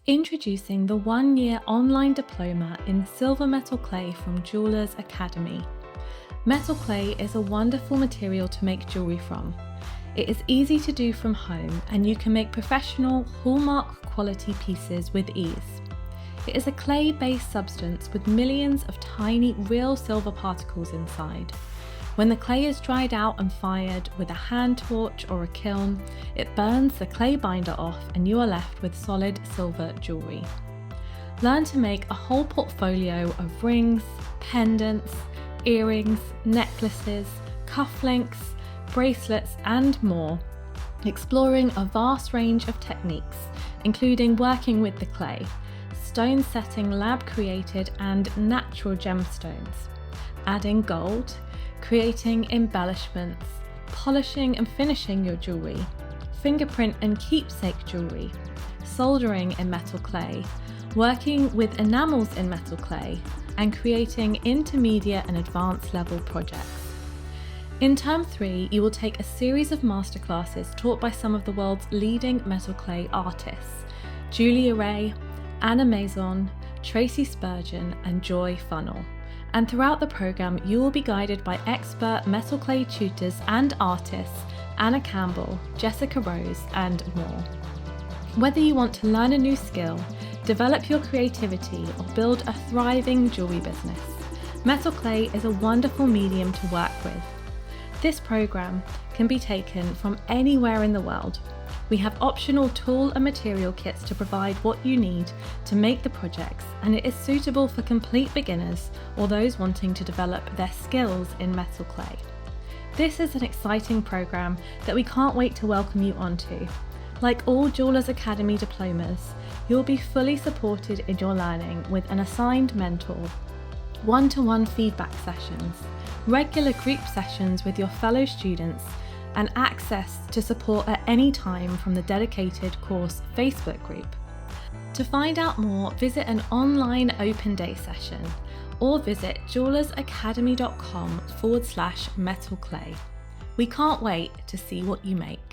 Introducing the 1-year online diploma in silver metal clay from Jewelers Academy. Metal clay is a wonderful material to make jewellery from. It is easy to do from home and you can make professional, hallmark quality pieces with ease. It is a clay-based substance with millions of tiny real silver particles inside. When the clay is dried out and fired with a hand torch or a kiln, it burns the clay binder off and you are left with solid silver jewellery. Learn to make a whole portfolio of rings, pendants, earrings, necklaces, cufflinks, bracelets and more, exploring a vast range of techniques, including working with the clay, stone setting lab-created and natural gemstones, adding gold, creating embellishments, polishing and finishing your jewellery, fingerprint and keepsake jewellery, soldering in metal clay, working with enamels in metal clay, and creating intermediate and advanced level projects. In Term 3, you will take a series of masterclasses taught by some of the world's leading metal clay artists, Julia Ray, Anna Maison, Tracy Spurgeon, and Joy Funnell. And throughout the programme, you will be guided by expert metal clay tutors and artists Anna Campbell, Jessica Rose, and more. Whether you want to learn a new skill, develop your creativity, or build a thriving jewellery business, metal clay is a wonderful medium to work with. This programme can be taken from anywhere in the world. We have optional tool and material kits to provide what you need to make the projects, and it is suitable for complete beginners or those wanting to develop their skills in metal clay. This is an exciting programme that we can't wait to welcome you onto. Like all Jewelers Academy diplomas, you'll be fully supported in your learning with an assigned mentor, one-to-one feedback sessions, regular group sessions with your fellow students, and access to support at any time from the dedicated course Facebook group. To find out more, visit an online open day session or visit jewelersacademy.com/metal clay. We can't wait to see what you make.